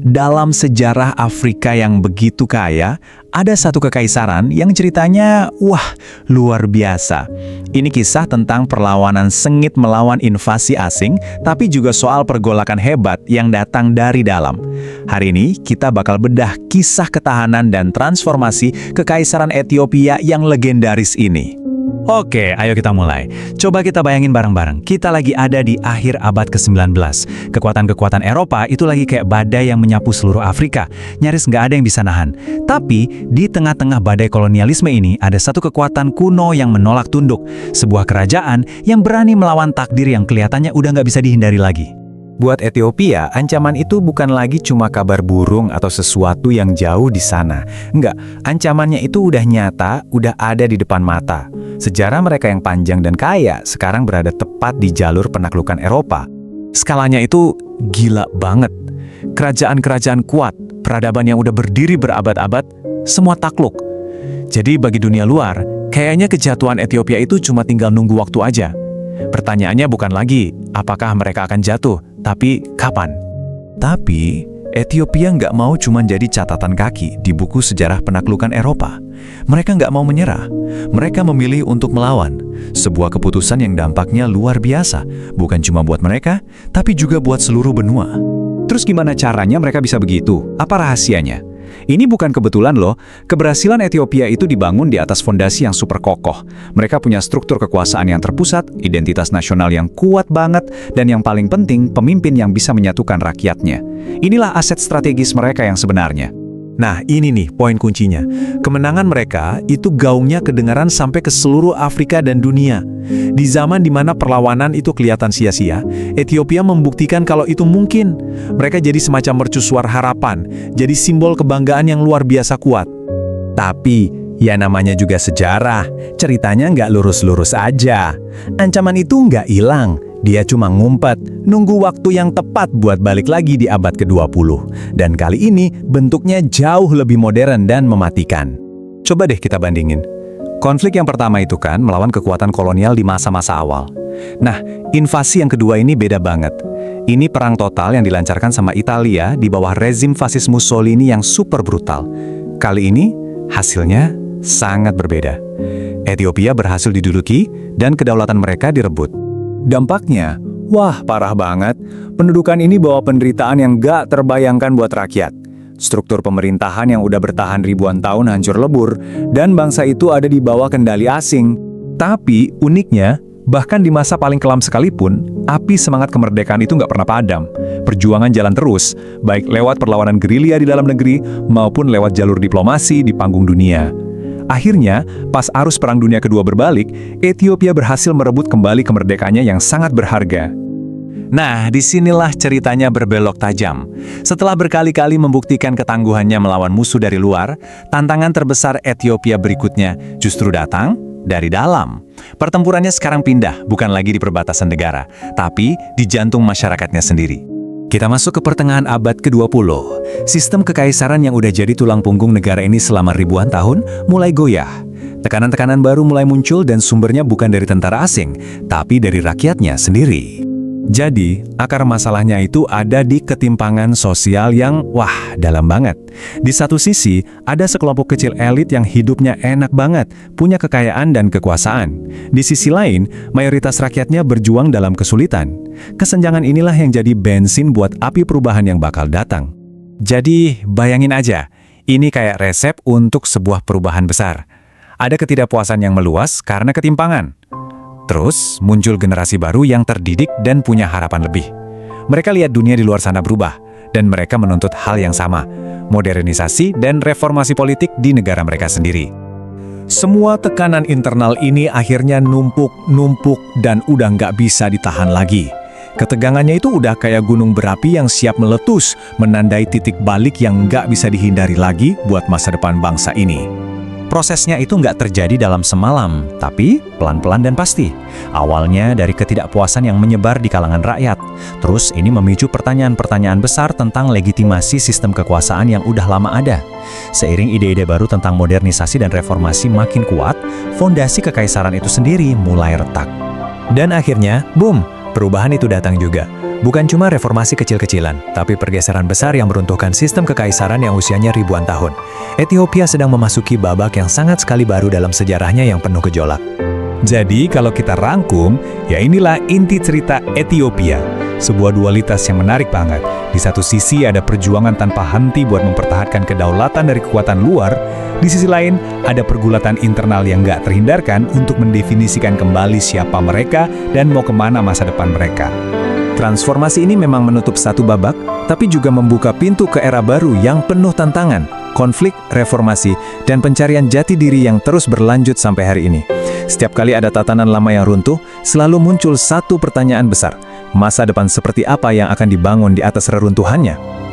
dalam sejarah Afrika yang begitu kaya, ada satu kekaisaran yang ceritanya, wah, luar biasa. Ini kisah tentang perlawanan sengit melawan invasi asing, tapi juga soal pergolakan hebat yang datang dari dalam. Hari ini, kita bakal bedah kisah ketahanan dan transformasi kekaisaran Ethiopia yang legendaris ini. Oke, ayo kita mulai. Coba kita bayangin bareng-bareng. Kita lagi ada di akhir abad ke-19. Kekuatan-kekuatan Eropa itu lagi kayak badai yang menyapu seluruh Afrika. Nyaris nggak ada yang bisa nahan. Tapi, di tengah-tengah badai kolonialisme ini, ada satu kekuatan kuno yang menolak tunduk. Sebuah kerajaan yang berani melawan takdir yang kelihatannya udah nggak bisa dihindari lagi. Buat Ethiopia, ancaman itu bukan lagi cuma kabar burung atau sesuatu yang jauh di sana. Enggak, ancamannya itu udah nyata, udah ada di depan mata. Sejarah mereka yang panjang dan kaya sekarang berada tepat di jalur penaklukan Eropa. Skalanya itu gila banget. Kerajaan-kerajaan kuat, peradaban yang udah berdiri berabad-abad, semua takluk. Jadi bagi dunia luar, kayaknya kejatuhan Ethiopia itu cuma tinggal nunggu waktu aja. Pertanyaannya bukan lagi, apakah mereka akan jatuh, tapi kapan? Tapi, Ethiopia nggak mau cuma jadi catatan kaki di buku sejarah penaklukan Eropa. Mereka nggak mau menyerah. Mereka memilih untuk melawan. Sebuah keputusan yang dampaknya luar biasa, bukan cuma buat mereka, tapi juga buat seluruh benua. Terus gimana caranya mereka bisa begitu? Apa rahasianya? Ini bukan kebetulan loh, keberhasilan Ethiopia itu dibangun di atas fondasi yang super kokoh. Mereka punya struktur kekuasaan yang terpusat, identitas nasional yang kuat banget, dan yang paling penting, pemimpin yang bisa menyatukan rakyatnya. Inilah aset strategis mereka yang sebenarnya. Nah, ini nih poin kuncinya. Kemenangan mereka itu gaungnya kedengaran sampai ke seluruh Afrika dan dunia. Di zaman di mana perlawanan itu kelihatan sia-sia, Ethiopia membuktikan kalau itu mungkin. Mereka jadi semacam mercusuar harapan, jadi simbol kebanggaan yang luar biasa kuat. Tapi, ya namanya juga sejarah, ceritanya nggak lurus-lurus aja. Ancaman itu nggak hilang. Dia cuma ngumpet, nunggu waktu yang tepat buat balik lagi di abad ke-20. Dan kali ini bentuknya jauh lebih modern dan mematikan. Coba deh kita bandingin. Konflik yang pertama itu kan melawan kekuatan kolonial di masa-masa awal. Nah, invasi yang kedua ini beda banget. Ini perang total yang dilancarkan sama Italia di bawah rezim fasis Mussolini yang super brutal. Kali ini, hasilnya sangat berbeda. Ethiopia berhasil diduduki dan kedaulatan mereka direbut. Dampaknya, wah parah banget. Pendudukan ini bawa penderitaan yang gak terbayangkan buat rakyat. Struktur pemerintahan yang udah bertahan ribuan tahun hancur lebur, dan bangsa itu ada di bawah kendali asing. Tapi uniknya, bahkan di masa paling kelam sekalipun, api semangat kemerdekaan itu gak pernah padam. Perjuangan jalan terus, baik lewat perlawanan gerilya di dalam negeri, maupun lewat jalur diplomasi di panggung dunia. Akhirnya, pas arus Perang Dunia Kedua berbalik, Ethiopia berhasil merebut kembali kemerdekaannya yang sangat berharga. Nah, disinilah ceritanya berbelok tajam. Setelah berkali-kali membuktikan ketangguhannya melawan musuh dari luar, tantangan terbesar Ethiopia berikutnya justru datang dari dalam. Pertempurannya sekarang pindah, bukan lagi di perbatasan negara, tapi di jantung masyarakatnya sendiri. Kita masuk ke pertengahan abad ke-20. Sistem kekaisaran yang udah jadi tulang punggung negara ini selama ribuan tahun mulai goyah. Tekanan-tekanan baru mulai muncul dan sumbernya bukan dari tentara asing, tapi dari rakyatnya sendiri. Jadi, akar masalahnya itu ada di ketimpangan sosial yang, wah, dalam banget. Di satu sisi, ada sekelompok kecil elit yang hidupnya enak banget, punya kekayaan dan kekuasaan. Di sisi lain, mayoritas rakyatnya berjuang dalam kesulitan. Kesenjangan inilah yang jadi bensin buat api perubahan yang bakal datang. Jadi, bayangin aja, ini kayak resep untuk sebuah perubahan besar. Ada ketidakpuasan yang meluas karena ketimpangan. Terus, muncul generasi baru yang terdidik dan punya harapan lebih. Mereka lihat dunia di luar sana berubah, dan mereka menuntut hal yang sama, modernisasi dan reformasi politik di negara mereka sendiri. Semua tekanan internal ini akhirnya numpuk, dan udah nggak bisa ditahan lagi. Ketegangannya itu udah kayak gunung berapi yang siap meletus, menandai titik balik yang nggak bisa dihindari lagi buat masa depan bangsa ini. Prosesnya itu nggak terjadi dalam semalam, tapi pelan-pelan dan pasti. Awalnya dari ketidakpuasan yang menyebar di kalangan rakyat. Terus ini memicu pertanyaan-pertanyaan besar tentang legitimasi sistem kekuasaan yang udah lama ada. Seiring ide-ide baru tentang modernisasi dan reformasi makin kuat, fondasi kekaisaran itu sendiri mulai retak. Dan akhirnya, boom, perubahan itu datang juga. Bukan cuma reformasi kecil-kecilan, tapi pergeseran besar yang meruntuhkan sistem kekaisaran yang usianya ribuan tahun. Ethiopia sedang memasuki babak yang sangat sekali baru dalam sejarahnya yang penuh gejolak. Jadi kalau kita rangkum, ya inilah inti cerita Ethiopia. Sebuah dualitas yang menarik banget. Di satu sisi ada perjuangan tanpa henti buat mempertahankan kedaulatan dari kekuatan luar. Di sisi lain, ada pergulatan internal yang nggak terhindarkan untuk mendefinisikan kembali siapa mereka dan mau kemana masa depan mereka. Transformasi ini memang menutup satu babak, tapi juga membuka pintu ke era baru yang penuh tantangan, konflik, reformasi, dan pencarian jati diri yang terus berlanjut sampai hari ini. Setiap kali ada tatanan lama yang runtuh, selalu muncul satu pertanyaan besar. Masa depan seperti apa yang akan dibangun di atas reruntuhannya?